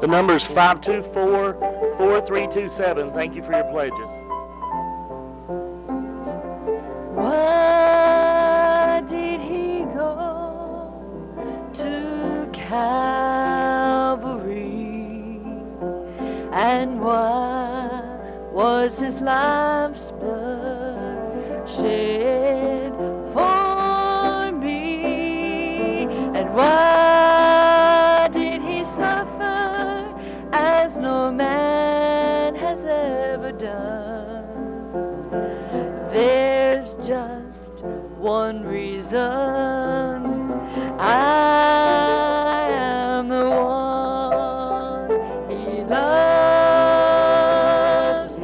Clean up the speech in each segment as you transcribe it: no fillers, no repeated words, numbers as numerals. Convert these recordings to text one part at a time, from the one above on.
The number is 524-4327. Thank you for your pledges. Why did he go to Calvary? And why was his life's blood shed for me? And why did he suffer as no man has ever done? There's just one reason. I am the one. He loves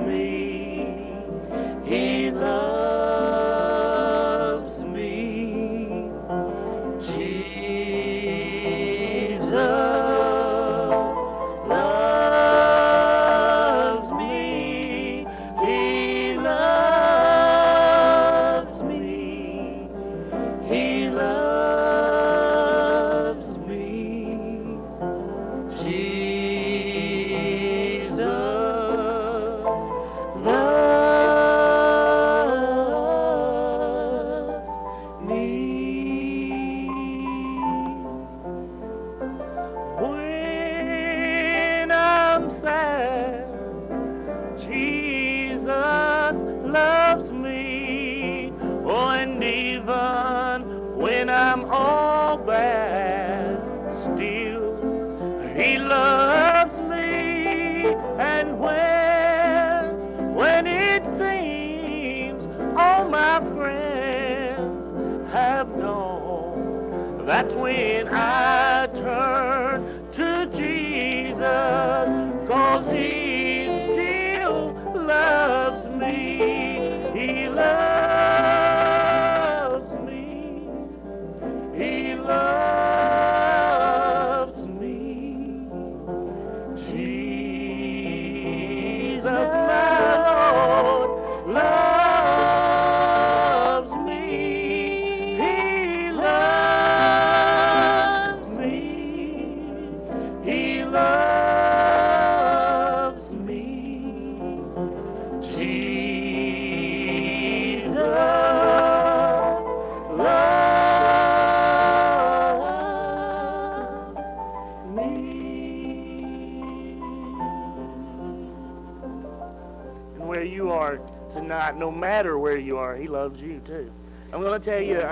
me. He loves me. Jesus loves me. He loves me. He loves me. Jesus loves me. When I'm sad, Jesus loves me. Oh, and even when I'm all bad, still he loves me. And when it seems all my friends have gone, that's when I turn to Jesus, 'cause he still loves me. He loves me. He loves me. Jesus, my Lord, loves me. He loves me. He loves me. Jesus loves me. And where you are tonight, no matter where you are, he loves you too. I'm going to tell you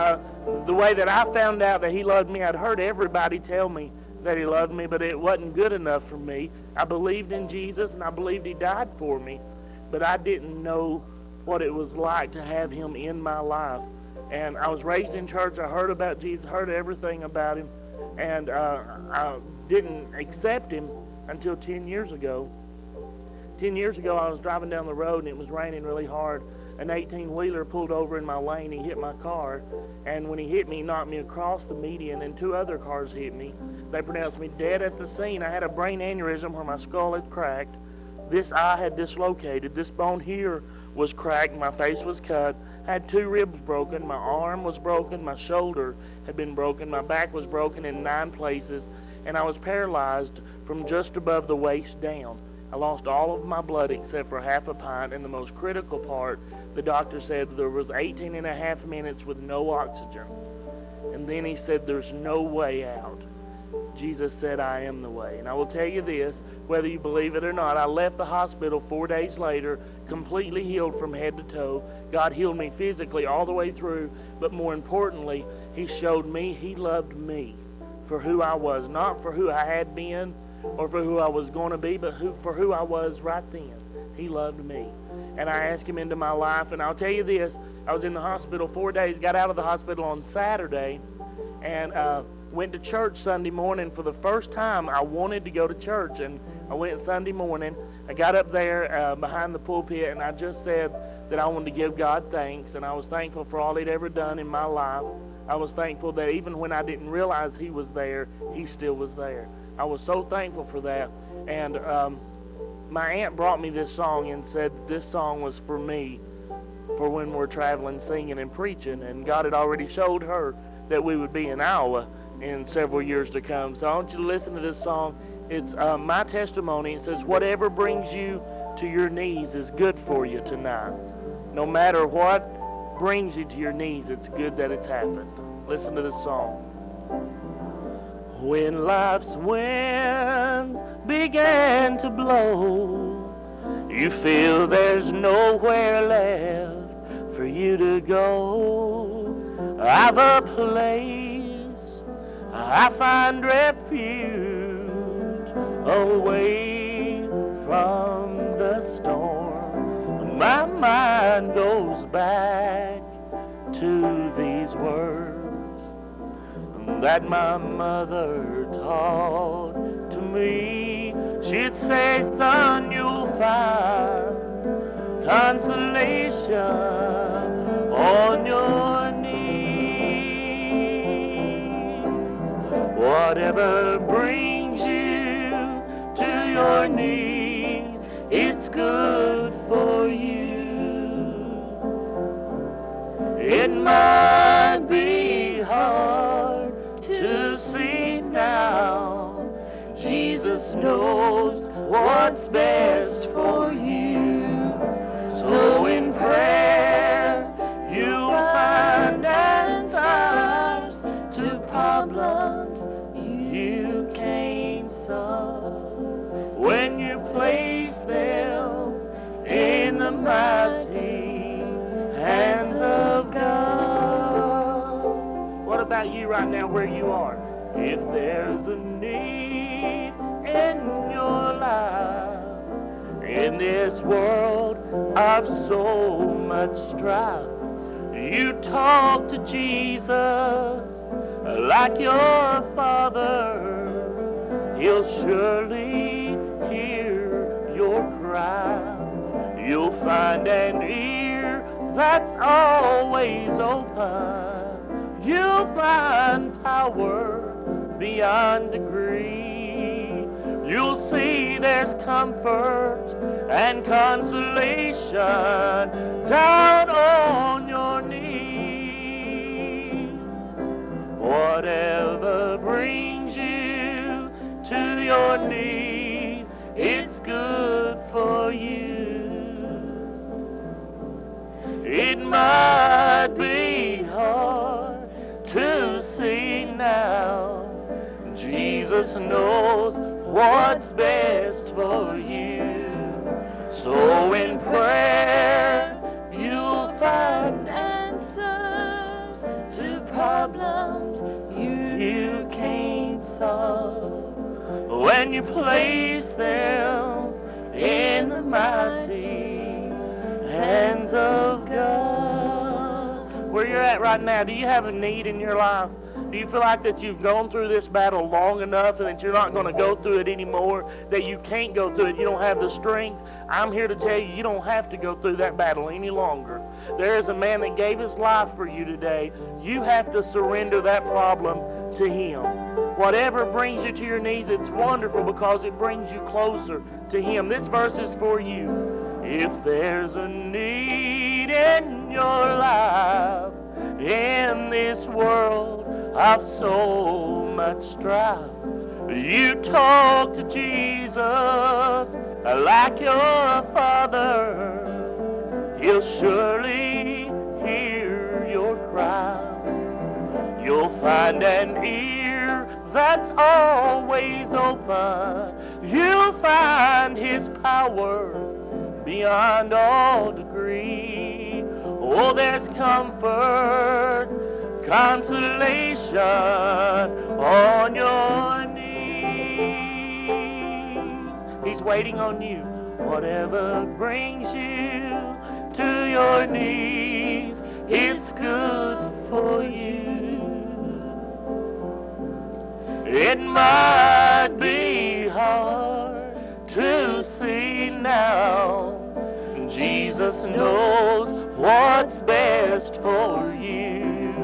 the way that I found out that he loved me. I'd heard everybody tell me that he loved me, but it wasn't good enough for me. I believed in Jesus and I believed he died for me, but I didn't know what it was like to have him in my life. And I was raised in church. I heard about Jesus, heard everything about him, and I didn't accept him until 10 years ago. 10 years ago, I was driving down the road and it was raining really hard. An 18-wheeler pulled over in my lane. He hit my car, and when he hit me, he knocked me across the median, and 2 other cars hit me. They pronounced me dead at the scene. I had a brain aneurysm where my skull had cracked. This eye had dislocated. This bone here was cracked. My face was cut. I had 2 ribs broken. My arm was broken. My shoulder had been broken. My back was broken in 9 places, and I was paralyzed from just above the waist down. I lost all of my blood except for half a pint, and the most critical part, the doctor said there was 18 and a half minutes with no oxygen. And then he said, there's no way out. Jesus said, I am the way. And I will tell you this, whether you believe it or not, I left the hospital 4 days later, completely healed from head to toe. God healed me physically all the way through, but more importantly, he showed me he loved me for who I was, not for who I had been or for who I was going to be, but for who I was right then. He loved me. And I asked him into my life, and I'll tell you this, I was in the hospital 4 days, got out of the hospital on Saturday, and went to church Sunday morning. For the first time, I wanted to go to church, and I went Sunday morning. I got up there behind the pulpit, and I just said that I wanted to give God thanks, and I was thankful for all he'd ever done in my life. I was thankful that even when I didn't realize he was there, he still was there. I was so thankful for that. And my aunt brought me this song and said this song was for me, for when we're traveling, singing, and preaching. And God had already showed her that we would be in Iowa in several years to come. So I want you to listen to this song It's my testimony. It says, whatever brings you to your knees is good for you tonight. No matter what brings you to your knees, it's good that it's happened. Listen to this song. When life's winds began to blow, you feel there's nowhere left for you to go. I've a place I find refuge away from the storm. My mind goes back to these words that my mother taught to me. She'd say, son, you'll find consolation on your knees. Whatever brings you to your knees, it's good for you. It might be hard to see now. Jesus knows what's best for you. So in prayer, you'll find answers to problems you can't solve. When you place them in the mighty hands of God. What about you right now where you are? If there's a need in your life, in this world of so much strife, you talk to Jesus like your Father. He'll surely hear your cry. You'll find an ear that's always open. You'll find power beyond degree. You'll see there's comfort and consolation down on your knees. Whatever brings you to your knees, it's good for you. It might be hard to see now. Jesus knows what's best for you. So in prayer, you'll find answers to problems you can't solve. When you place them in the mighty hands of God. Where you're at right now, do you have a need in your life? Do you feel like that you've gone through this battle long enough and that you're not going to go through it anymore, that you can't go through it, you don't have the strength? I'm here to tell you, you don't have to go through that battle any longer. There is a man that gave his life for you today. You have to surrender that problem to him. Whatever brings you to your knees, it's wonderful because it brings you closer to him. This verse is for you. If there's a need in your life, in this world of so much strife, you talk to Jesus like your Father. He'll surely hear your cry. You'll find an ear that's always open. You'll find his power beyond all degree. Oh, there's comfort, consolation on your knees. He's waiting on you. Whatever brings you to your knees, it's good for you. It might be hard to see now. Jesus knows what's best for you.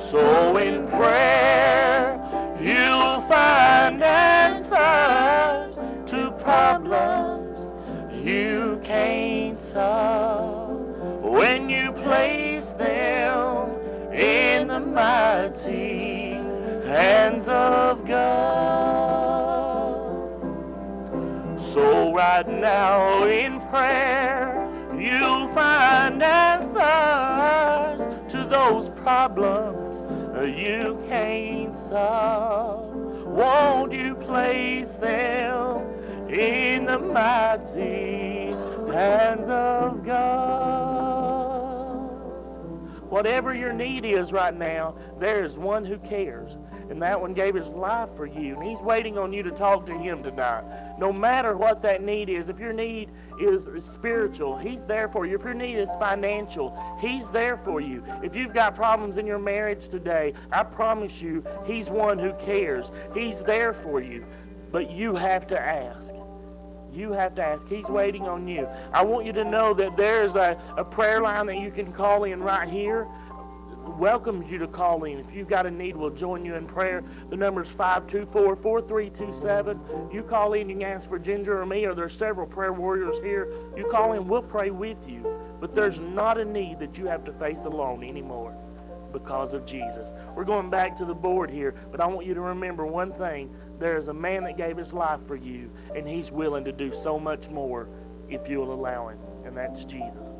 So in prayer, you'll find answers to problems you can't solve. When you place them in the mighty hands of God. So right now in prayer, you'll find answers to those problems you can't solve. Won't you place them in the mighty hands of God? Whatever your need is right now, there is one who cares. And that one gave his life for you. And he's waiting on you to talk to him tonight. No matter what that need is, if your need is spiritual, he's there for you. If your need is financial, he's there for you. If you've got problems in your marriage today, I promise you, he's one who cares. He's there for you. But you have to ask. You have to ask. He's waiting on you. I want you to know that there's a prayer line that you can call in right here. Welcomes you to call in. If you've got a need, we'll join you in prayer. The number is 524-4327. You call in, you can ask for Ginger or me, or there's several prayer warriors here. You call in, we'll pray with you. But there's not a need that you have to face alone anymore because of Jesus. We're going back to the board here, but I want you to remember one thing. There is a man that gave his life for you, and he's willing to do so much more if you'll allow him, and that's Jesus.